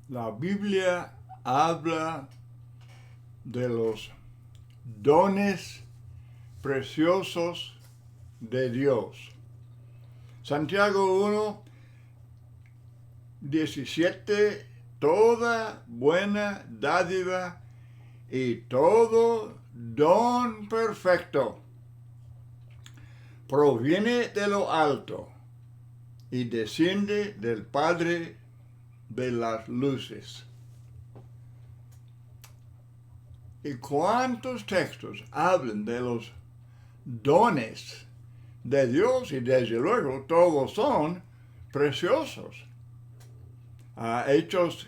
La Biblia habla de los dones preciosos de Dios. Santiago 1, 17, toda buena dádiva y todo don perfecto proviene de lo alto y desciende del Padre de las luces. ¿Y cuántos textos hablan de los dones de Dios? Y desde luego todos son preciosos. Hechos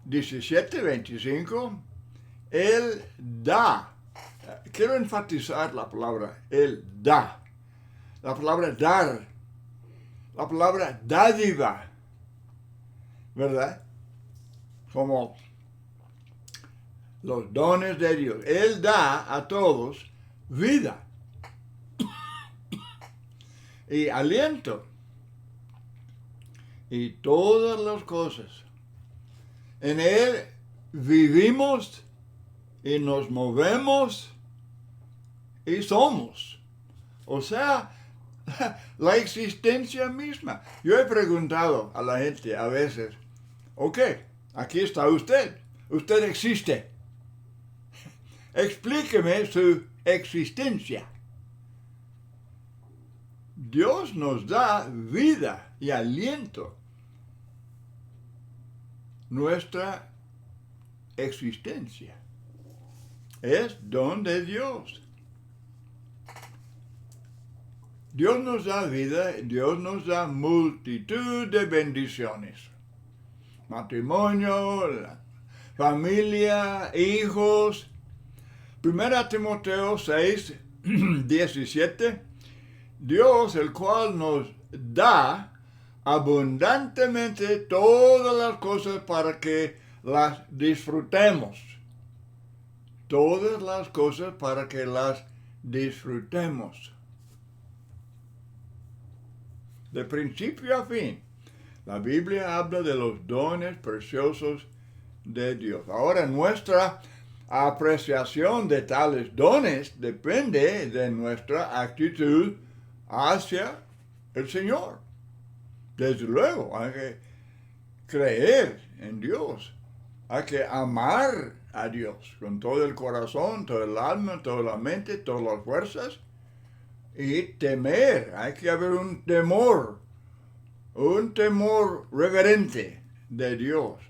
17, 25, Él da. Quiero enfatizar la palabra, Él da. La palabra dar. La palabra dádiva. ¿Verdad? Como los dones de Dios. Él da a todos vida y aliento y todas las cosas. En Él vivimos y nos movemos y somos. O sea, la existencia misma. Yo he preguntado a la gente a veces, ok, aquí está usted. Usted existe. Explíqueme su existencia. Dios nos da vida y aliento. Nuestra existencia es don de Dios. Dios nos da vida, Dios nos da multitud de bendiciones. Matrimonio, familia, hijos. 1 Timoteo 6, 17. Dios, el cual nos da abundantemente todas las cosas para que las disfrutemos. Todas las cosas para que las disfrutemos. De principio a fin, la Biblia habla de los dones preciosos de Dios. Ahora, nuestra apreciación de tales dones depende de nuestra actitud hacia el Señor. Desde luego, hay que creer en Dios. Hay que amar a Dios con todo el corazón, todo el alma, toda la mente, todas las fuerzas. Y temer, hay que haber un temor reverente de Dios.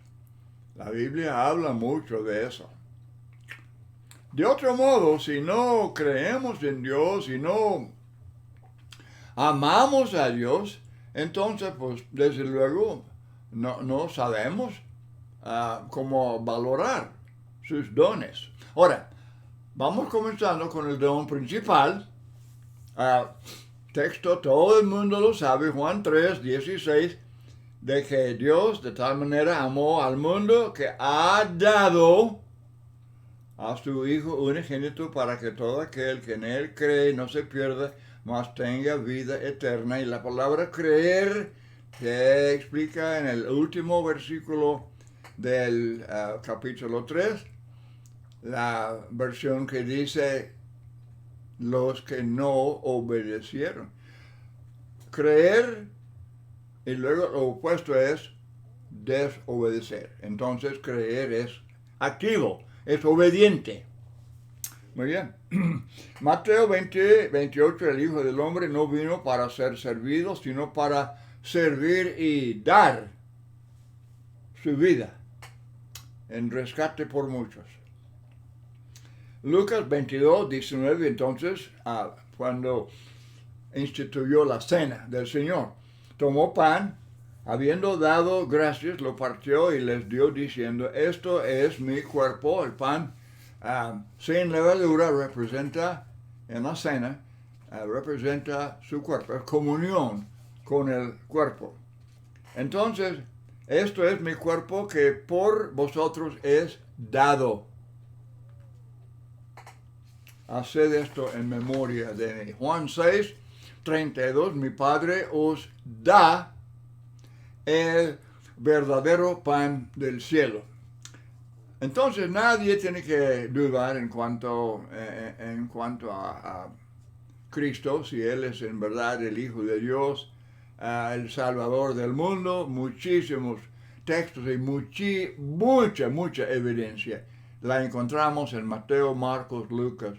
La Biblia habla mucho de eso. De otro modo, si no creemos en Dios, si no amamos a Dios, entonces, pues, desde luego, no sabemos cómo valorar sus dones. Ahora, vamos comenzando con el don principal. Texto, todo el mundo lo sabe, Juan 3, 16, de que Dios de tal manera amó al mundo que ha dado a su Hijo unigénito para que todo aquel que en Él cree no se pierda, mas tenga vida eterna. Y la palabra creer se explica en el último versículo del capítulo 3, la versión que dice los que no obedecieron. Creer y luego lo opuesto es desobedecer. Entonces creer es activo, es obediente. Muy bien. Mateo 20, 28, el Hijo del Hombre no vino para ser servido, sino para servir y dar su vida en rescate por muchos. Lucas 22, 19, entonces, cuando instituyó la cena del Señor, tomó pan, habiendo dado gracias, lo partió y les dio diciendo, esto es mi cuerpo. El pan sin levadura representa, en la cena, representa su cuerpo, es comunión con el cuerpo. Entonces, esto es mi cuerpo que por vosotros es dado. Haced esto en memoria de mí. Juan 6, 32, mi Padre os da el verdadero pan del cielo. Entonces nadie tiene que dudar en cuanto a Cristo, si Él es en verdad el Hijo de Dios, el Salvador del mundo. Muchísimos textos y mucha evidencia la encontramos en Mateo, Marcos, Lucas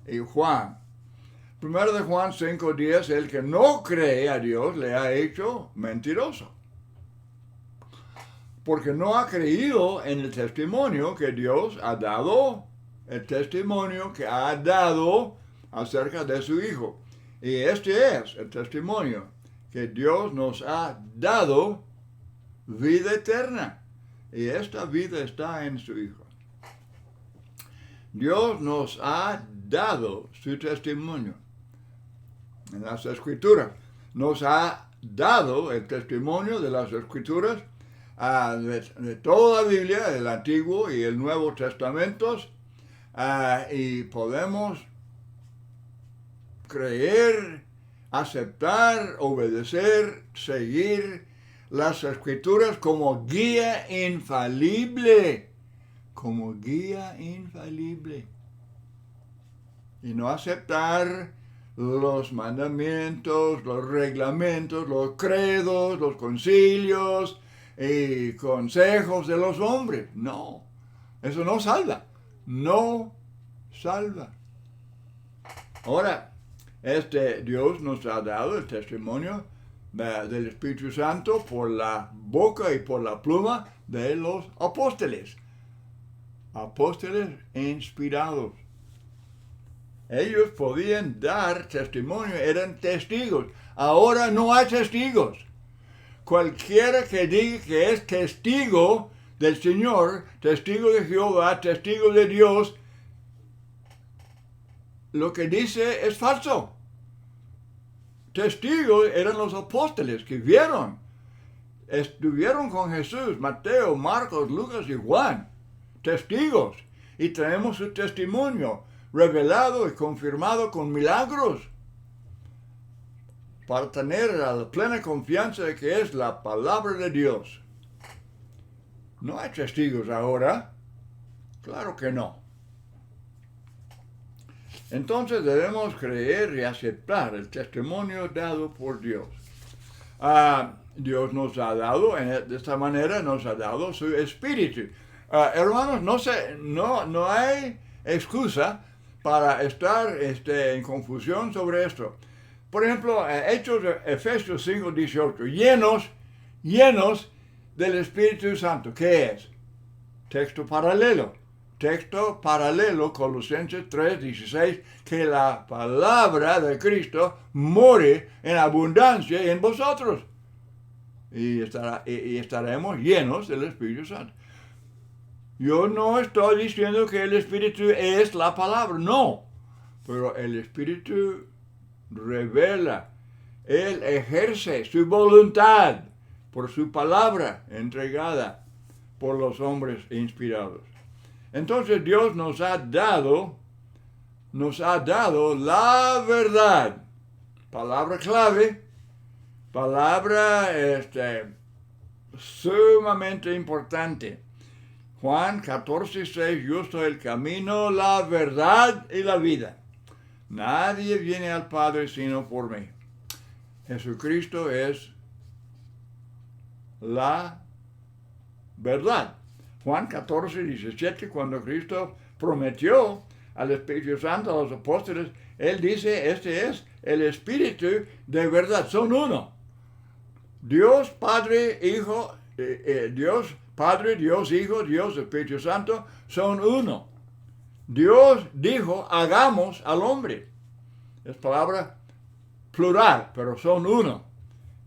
y Juan. Primero de Juan 5:10, el que no cree a Dios le ha hecho mentiroso, porque no ha creído en el testimonio que Dios ha dado, el testimonio que ha dado acerca de su Hijo. Y este es el testimonio, que Dios nos ha dado vida eterna. Y esta vida está en su Hijo. Dios nos ha dado su testimonio en las Escrituras. Nos ha dado el testimonio de las Escrituras, de toda la Biblia, el Antiguo y el Nuevo Testamentos, y podemos creer, aceptar, obedecer, seguir las Escrituras como guía infalible, y no aceptar los mandamientos, los reglamentos, los credos, los concilios y consejos de los hombres. No, eso no salva, no salva. Ahora, Dios nos ha dado el testimonio del Espíritu Santo por la boca y por la pluma de los apóstoles inspirados. Ellos podían dar testimonio, eran testigos. Ahora no hay testigos. Cualquiera que diga que es testigo del Señor, testigo de Jehová, testigo de Dios, lo que dice es falso. Testigos eran los apóstoles que estuvieron con Jesús, Mateo, Marcos, Lucas y Juan. Testigos. Y tenemos su testimonio revelado y confirmado con milagros, para tener la plena confianza de que es la palabra de Dios. ¿No hay testigos ahora? Claro que no. Entonces debemos creer y aceptar el testimonio dado por Dios. Dios nos ha dado, de esta manera nos ha dado su Espíritu. Hermanos, no hay excusa para estar en confusión sobre esto. Por ejemplo, Hechos de Efesios 5:18, llenos del Espíritu Santo. ¿Qué es? Texto paralelo, Colosenses 3:16, que la palabra de Cristo more en abundancia en vosotros. Y estaremos llenos del Espíritu Santo. Yo no estoy diciendo que el Espíritu es la palabra, no. Pero el Espíritu revela, Él ejerce su voluntad por su palabra entregada por los hombres inspirados. Entonces Dios nos ha dado la verdad. Palabra clave, palabra sumamente importante. Juan 14:6, yo soy el camino, la verdad y la vida. Nadie viene al Padre sino por mí. Jesucristo es la verdad. Juan 14:17, cuando Cristo prometió al Espíritu Santo a los apóstoles, Él dice, este es el Espíritu de verdad, son uno. Dios Padre, Hijo, Dios Padre, Dios Hijo, Dios Espíritu Santo, son uno. Dios dijo, hagamos al hombre. Es palabra plural, pero son uno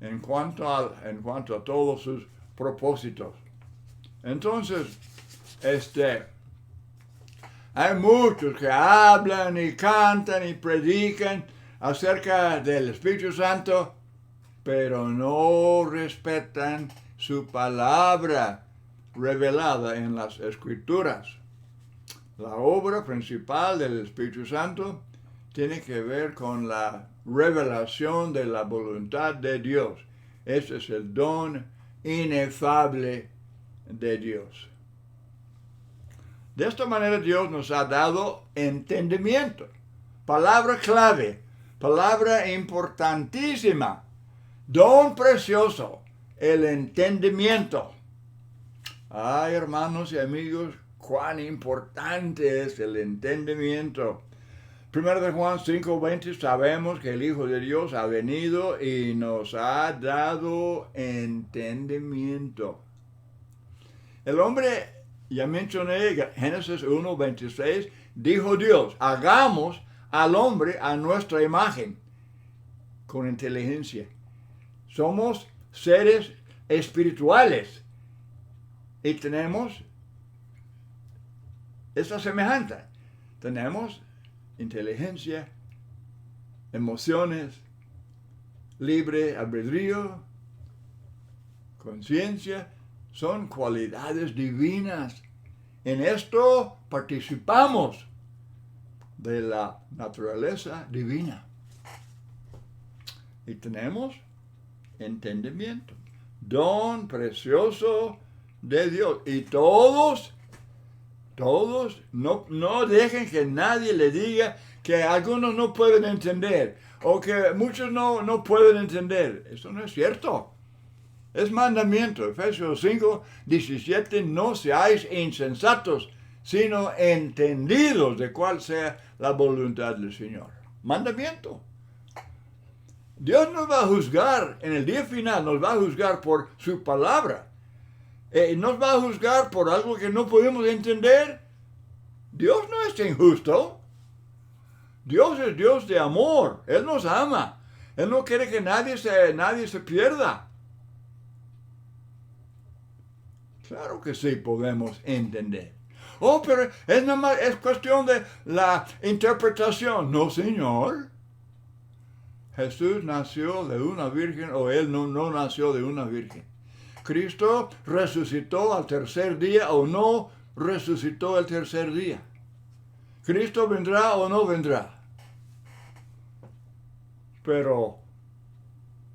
en cuanto a todos sus propósitos. Entonces, hay muchos que hablan y cantan y predican acerca del Espíritu Santo, pero no respetan su palabra revelada en las Escrituras. La obra principal del Espíritu Santo tiene que ver con la revelación de la voluntad de Dios. Ese es el don inefable de Dios. De esta manera Dios nos ha dado entendimiento. Palabra clave, palabra importantísima, don precioso, el entendimiento. Ay, hermanos y amigos, cuán importante es el entendimiento. 1 de Juan 5:20, sabemos que el Hijo de Dios ha venido y nos ha dado entendimiento. El hombre, ya mencioné, Génesis 1:26, dijo Dios, hagamos al hombre a nuestra imagen, con inteligencia. Somos seres espirituales y tenemos esa semejanza. Tenemos inteligencia, emociones, libre albedrío, conciencia, son cualidades divinas. En esto participamos de la naturaleza divina. Y tenemos entendimiento, don precioso de Dios. Y todos, no dejen que nadie le diga que algunos no pueden entender o que muchos no pueden entender. Eso no es cierto. Es mandamiento. Efesios 5:17, no seáis insensatos, sino entendidos de cuál sea la voluntad del Señor. Mandamiento. Dios nos va a juzgar en el día final, nos va a juzgar por su palabra. Nos va a juzgar por algo que no podemos entender. Dios no es injusto. Dios es Dios de amor. Él nos ama. Él no quiere que nadie se pierda. Claro que sí podemos entender. Oh, pero es cuestión de la interpretación. No, Señor. Jesús nació de una virgen o Él no nació de una virgen. Cristo resucitó al tercer día o no resucitó al tercer día. Cristo vendrá o no vendrá. Pero,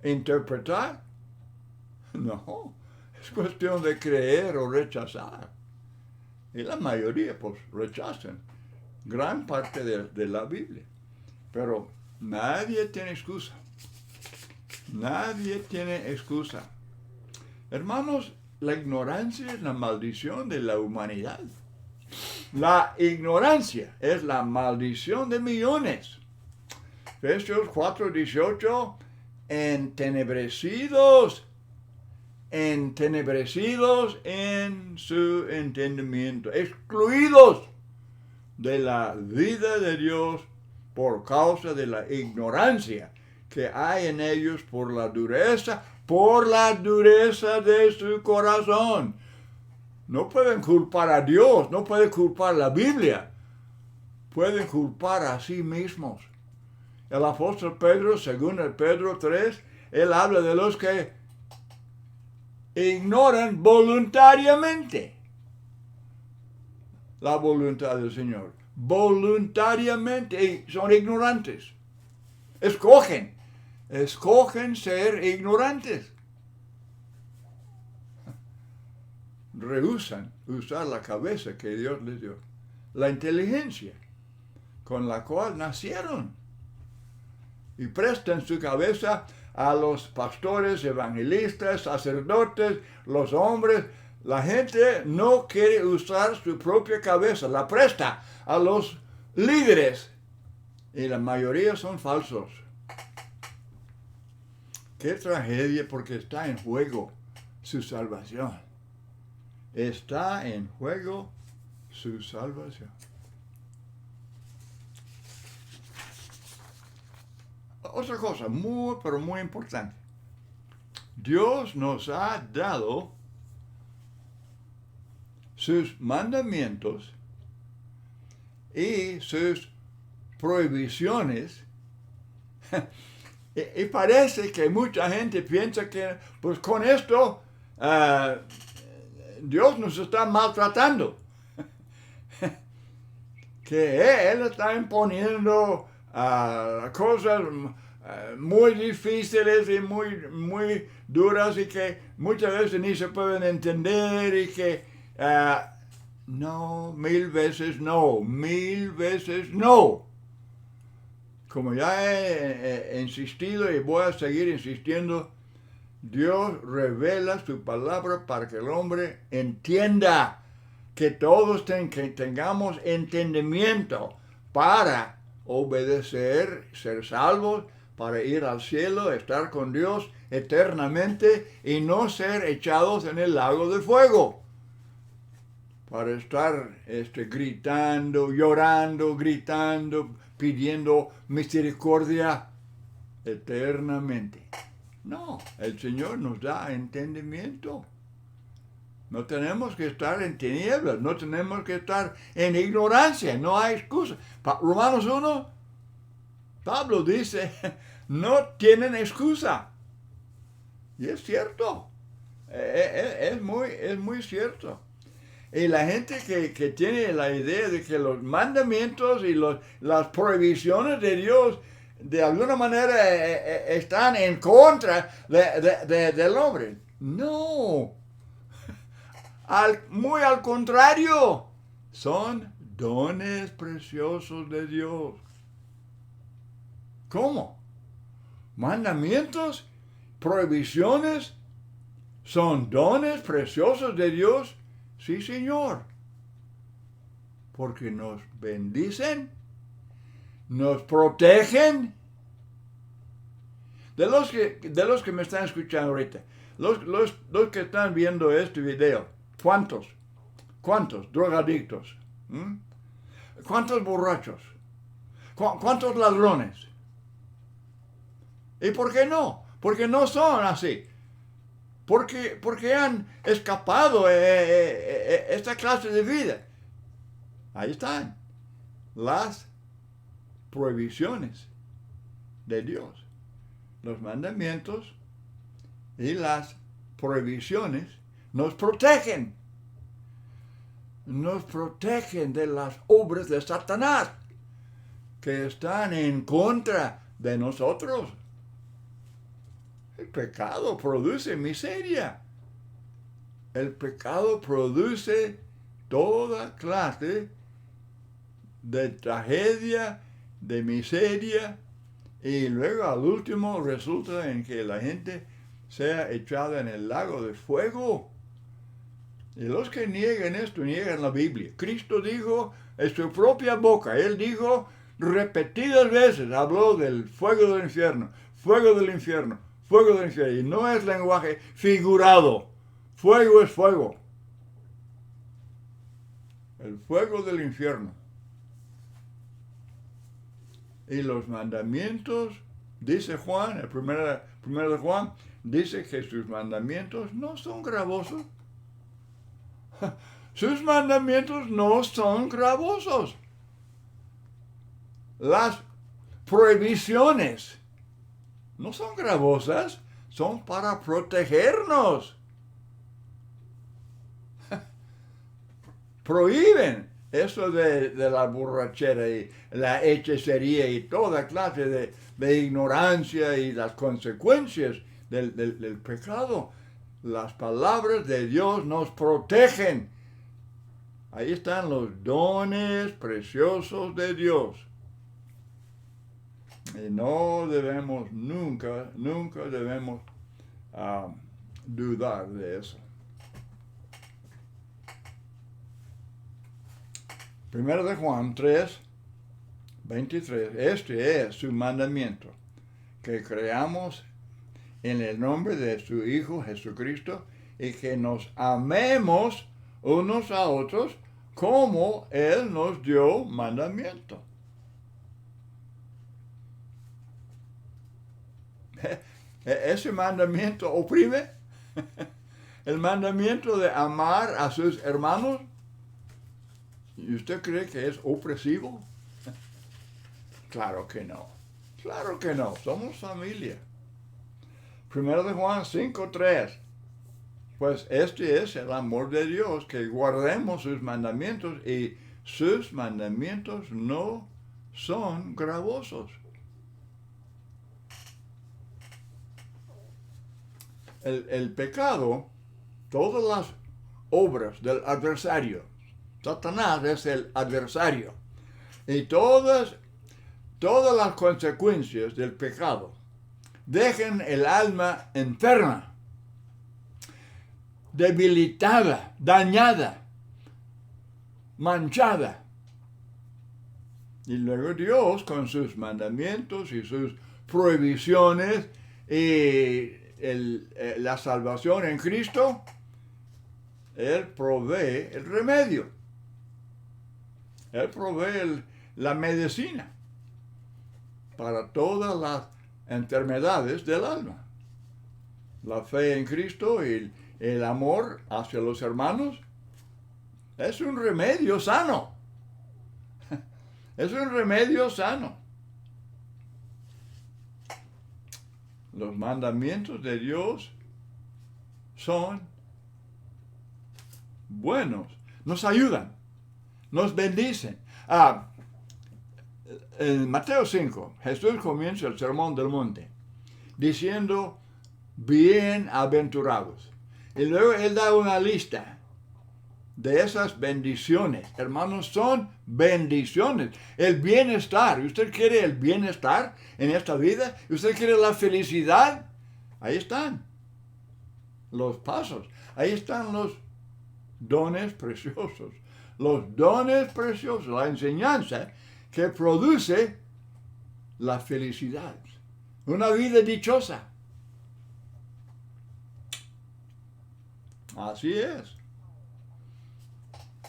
¿interpretar? No. Es cuestión de creer o rechazar. Y la mayoría, pues, rechazan gran parte de la Biblia. Pero nadie tiene excusa. Nadie tiene excusa. Hermanos, la ignorancia es la maldición de la humanidad. La ignorancia es la maldición de millones. Efesios 4:18, entenebrecidos en su entendimiento, excluidos de la vida de Dios por causa de la ignorancia que hay en ellos por la dureza de su corazón. No pueden culpar a Dios, no pueden culpar a la Biblia, pueden culpar a sí mismos. El apóstol Pedro, según el Pedro 3, él habla de los que ignoran voluntariamente la voluntad del Señor. Voluntariamente, y son ignorantes. Escogen ser ignorantes. Rehúsan usar la cabeza que Dios les dio, la inteligencia con la cual nacieron, y prestan su cabeza a los pastores, evangelistas, sacerdotes, los hombres. La gente no quiere usar su propia cabeza, la presta a los líderes, y la mayoría son falsos. Qué tragedia, porque está en juego su salvación. Está en juego su salvación. Otra cosa muy, pero muy importante. Dios nos ha dado sus mandamientos y sus prohibiciones. Y parece que mucha gente piensa que pues con esto Dios nos está maltratando. Que Él está imponiendo cosas muy difíciles y muy duras y que muchas veces ni se pueden entender y que no, 1000 veces no, 1000 veces no. Como ya he insistido y voy a seguir insistiendo, Dios revela su palabra para que el hombre entienda, que todos que tengamos entendimiento para obedecer, ser salvos, para ir al cielo, estar con Dios eternamente y no ser echados en el lago de fuego. Para estar gritando, llorando, gritando, pidiendo misericordia eternamente. No, el Señor nos da entendimiento. No tenemos que estar en tinieblas, no tenemos que estar en ignorancia, no hay excusa. Romanos 1, Pablo dice, no tienen excusa. Y es cierto, es muy cierto. Y la gente que tiene la idea de que los mandamientos y las prohibiciones de Dios de alguna manera están en contra del hombre. No, muy al contrario, son dones preciosos de Dios. ¿Cómo? Mandamientos, prohibiciones, son dones preciosos de Dios. Sí, Señor, porque nos bendicen, nos protegen. De los que me están escuchando ahorita, los que están viendo este video, ¿cuántos drogadictos? ¿Cuántos borrachos? ¿Cuántos ladrones? ¿Y por qué no? Porque no son así. Porque han escapado esta clase de vida. Ahí están las prohibiciones de Dios. Los mandamientos y las prohibiciones nos protegen. Nos protegen de las obras de Satanás que están en contra de nosotros. El pecado produce miseria. El pecado produce toda clase de tragedia, de miseria, y luego al último resulta en que la gente sea echada en el lago de fuego. Y los que niegan esto, niegan la Biblia. Cristo dijo en su propia boca, Él dijo repetidas veces, habló del fuego del infierno, fuego del infierno, fuego del infierno. Y no es lenguaje figurado. Fuego es fuego. El fuego del infierno. Y los mandamientos, dice Juan, el primero de Juan, dice que sus mandamientos no son gravosos. Sus mandamientos no son gravosos. Las prohibiciones no son gravosas, son para protegernos. Prohíben eso de la borrachera y la hechicería y toda clase de ignorancia y las consecuencias del pecado. Las palabras de Dios nos protegen. Ahí están los dones preciosos de Dios. Y no debemos, nunca debemos dudar de eso. Primero de Juan 3, 23. Este es su mandamiento, que creamos en el nombre de su Hijo Jesucristo y que nos amemos unos a otros como Él nos dio mandamiento. Ese mandamiento oprime. El mandamiento de amar a sus hermanos. ¿Y usted cree que es opresivo? Claro que no. Claro que no. Somos familia. Primero de Juan 5:3. Pues este es el amor de Dios, que guardemos sus mandamientos, y sus mandamientos no son gravosos. el pecado, todas las obras del adversario, Satanás es el adversario, y todas las consecuencias del pecado dejan el alma enferma, debilitada, dañada, manchada. Y luego Dios, con sus mandamientos y sus prohibiciones y la salvación en Cristo, Él provee el remedio. Él provee la medicina para todas las enfermedades del alma. La fe en Cristo y el amor hacia los hermanos es un remedio sano. Es un remedio sano. Los mandamientos de Dios son buenos, nos ayudan, nos bendicen. En Mateo 5, Jesús comienza el Sermón del Monte diciendo, bienaventurados. Y luego Él da una lista de esas bendiciones. Hermanos, son bendiciones. El bienestar. ¿Usted quiere el bienestar en esta vida? ¿Usted quiere la felicidad? Ahí están los pasos. Ahí están los dones preciosos. Los dones preciosos. La enseñanza que produce la felicidad. Una vida dichosa. Así es.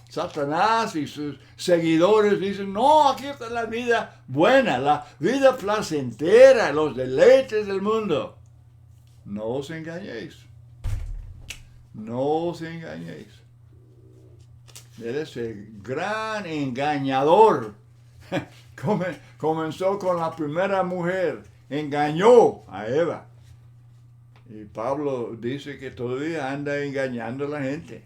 Satanás y sus seguidores dicen, no, aquí está la vida buena, la vida placentera, los deleites del mundo. No os engañéis. No os engañéis. Él es el gran engañador. Comenzó con la primera mujer, engañó a Eva. Y Pablo dice que todavía anda engañando a la gente.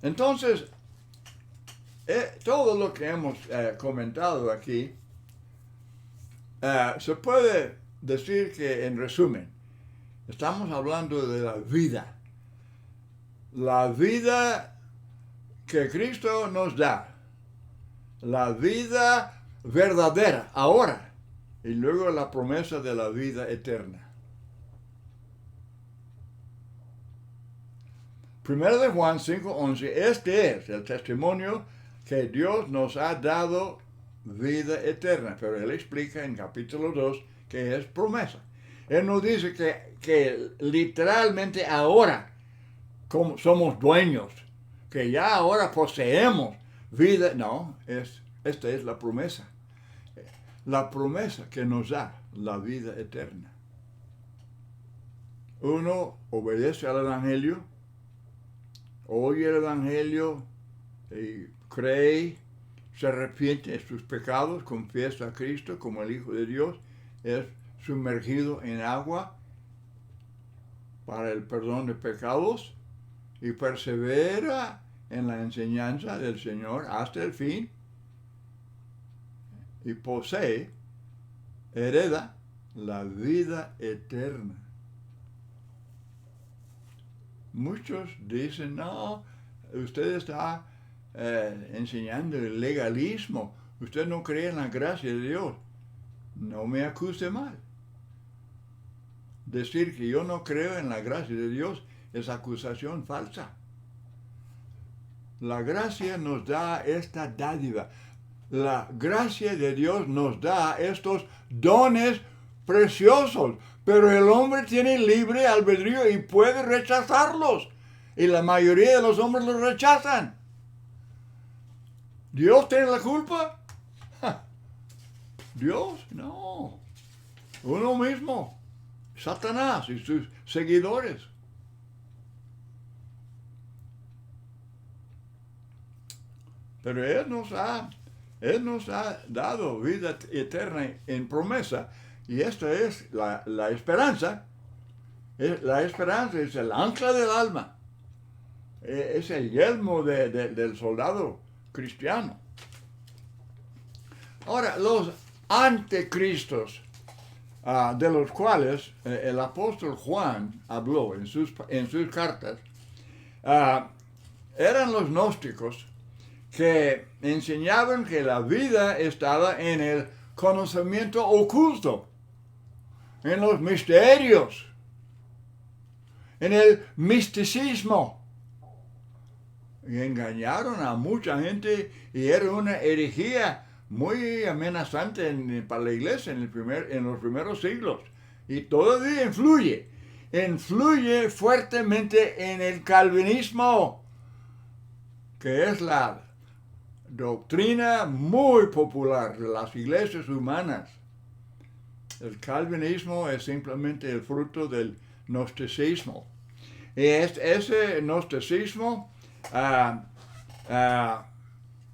Entonces, todo lo que hemos comentado aquí, se puede decir que, en resumen, estamos hablando de la vida. La vida que Cristo nos da. La vida verdadera, ahora. Y luego la promesa de la vida eterna. 1 de Juan 5:11, este es el testimonio que Dios nos ha dado vida eterna. Pero Él explica en capítulo 2 que es promesa. Él nos dice que literalmente ahora somos dueños, que ya ahora poseemos vida. No, esta es la promesa. La promesa que nos da la vida eterna. Uno obedece al Evangelio, oye el Evangelio y cree, se arrepiente de sus pecados, confiesa a Cristo como el Hijo de Dios, es sumergido en agua para el perdón de pecados y persevera en la enseñanza del Señor hasta el fin y posee, hereda la vida eterna. Muchos dicen, no, usted está enseñando el legalismo, usted no cree en la gracia de Dios. No me acuse mal. Decir que yo no creo en la gracia de Dios es acusación falsa. La gracia nos da esta dádiva. La gracia de Dios nos da estos dones preciosos, pero el hombre tiene libre albedrío y puede rechazarlos. Y la mayoría de los hombres los rechazan. ¿Dios tiene la culpa? Dios, no. Uno mismo, Satanás y sus seguidores. Pero Él nos ha dado vida eterna en promesa. Y esta es la esperanza. La esperanza es el ancla del alma. Es el yelmo del soldado cristiano. Ahora, los anticristos de los cuales el apóstol Juan habló en sus cartas, eran los gnósticos, que enseñaban que la vida estaba en el conocimiento oculto, en los misterios, en el misticismo. Y engañaron a mucha gente y era una herejía muy amenazante para la iglesia en los primeros siglos. Y todavía influye fuertemente en el calvinismo, que es la doctrina muy popular de las iglesias humanas. El calvinismo es simplemente el fruto del gnosticismo. Y ese gnosticismo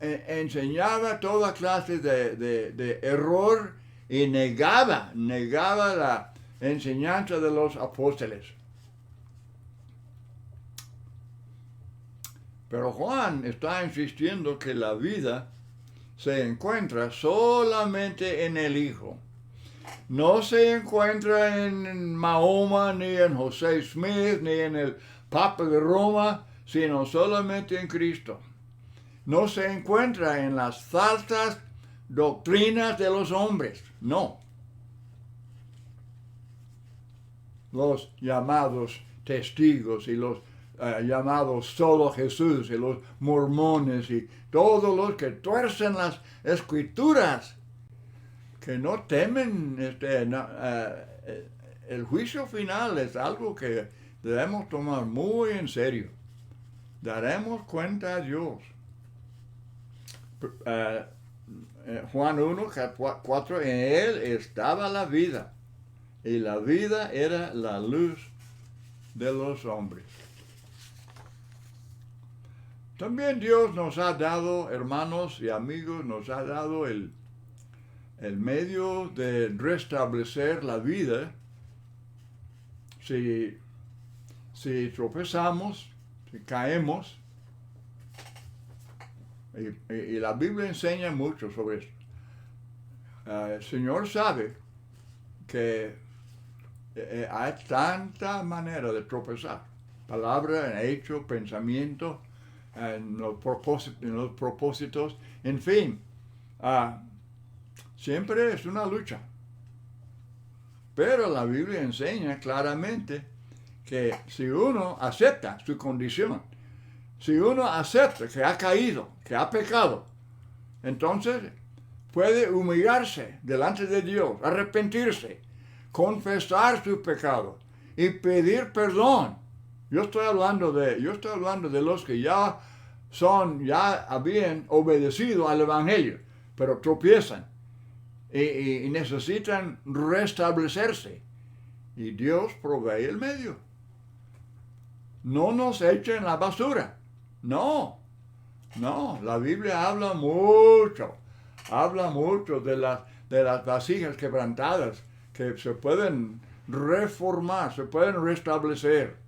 enseñaba toda clase de error y negaba la enseñanza de los apóstoles. Pero Juan está insistiendo que la vida se encuentra solamente en el Hijo. No se encuentra en Mahoma, ni en José Smith, ni en el Papa de Roma, sino solamente en Cristo. No se encuentra en las falsas doctrinas de los hombres, no. Los llamados testigos y los llamados solo Jesús y los mormones y todos los que tuercen las escrituras, que no temen el juicio final, es algo que debemos tomar muy en serio. Daremos cuenta a Dios. Juan 1, 4, en él estaba la vida, y la vida era la luz de los hombres. También Dios nos ha dado, hermanos y amigos, nos ha dado el medio de restablecer la vida si tropezamos, si caemos. Y la Biblia enseña mucho sobre esto. El Señor sabe que hay tanta manera de tropezar. Palabra, hecho, pensamiento, en los propósitos, en fin. Siempre es una lucha. Pero la Biblia enseña claramente que si uno acepta su condición, si uno acepta que ha caído, que ha pecado, entonces puede humillarse delante de Dios, arrepentirse, confesar su pecado y pedir perdón. Yo estoy hablando de los que ya habían obedecido al Evangelio, pero tropiezan y necesitan restablecerse. Y Dios provee el medio. No nos echen en la basura. No, la Biblia habla mucho de las vasijas quebrantadas que se pueden reformar, se pueden restablecer.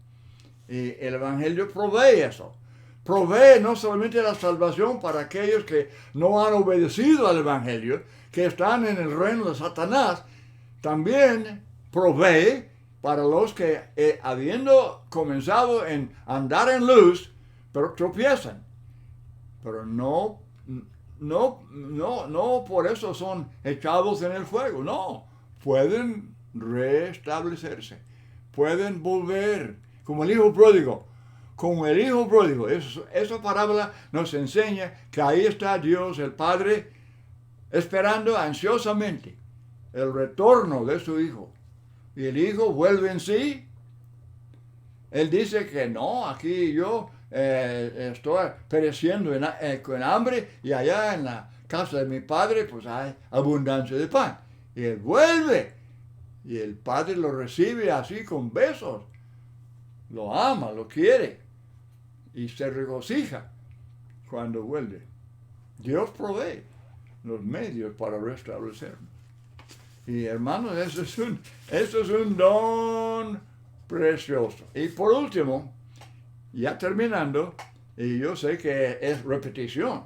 Y el Evangelio provee eso. Provee no solamente la salvación para aquellos que no han obedecido al Evangelio, que están en el reino de Satanás, también provee para los que habiendo comenzado en andar en luz, pero tropiezan. Pero no por eso son echados en el fuego. No, pueden restablecerse, pueden volver, como el hijo pródigo. Esa parábola nos enseña que ahí está Dios, el Padre, esperando ansiosamente el retorno de su hijo. Y el hijo vuelve en sí. Él dice que no, aquí yo estoy pereciendo con hambre, y allá en la casa de mi padre pues hay abundancia de pan. Y él vuelve, y el padre lo recibe así con besos. Lo ama, lo quiere, y se regocija cuando vuelve. Dios provee los medios para restablecernos. Y hermanos, eso es un don precioso. Y por último, ya terminando, y yo sé que es repetición,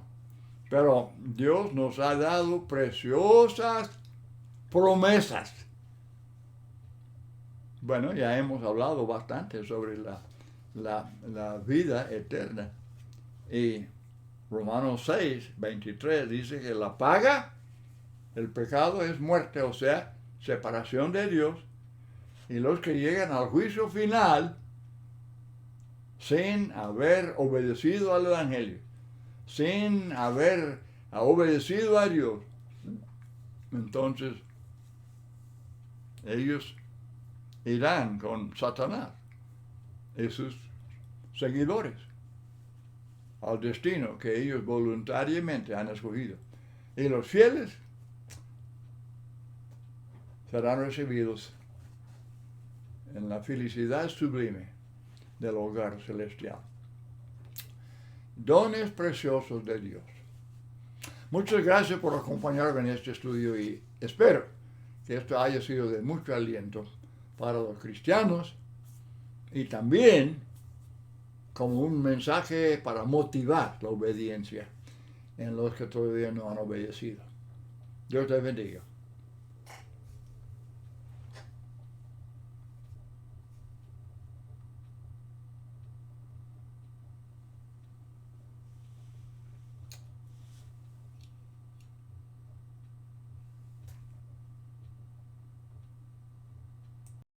pero Dios nos ha dado preciosas promesas Bueno, ya hemos hablado bastante sobre la vida eterna. Y Romanos 6, 23 dice que la paga del pecado es muerte, o sea, separación de Dios. Y los que llegan al juicio final sin haber obedecido al Evangelio, sin haber obedecido a Dios, entonces ellos irán con Satanás y sus seguidores al destino que ellos voluntariamente han escogido. Y los fieles serán recibidos en la felicidad sublime del hogar celestial. Dones preciosos de Dios. Muchas gracias por acompañarme en este estudio y espero que esto haya sido de mucho aliento para los cristianos y también como un mensaje para motivar la obediencia en los que todavía no han obedecido. Dios te bendiga.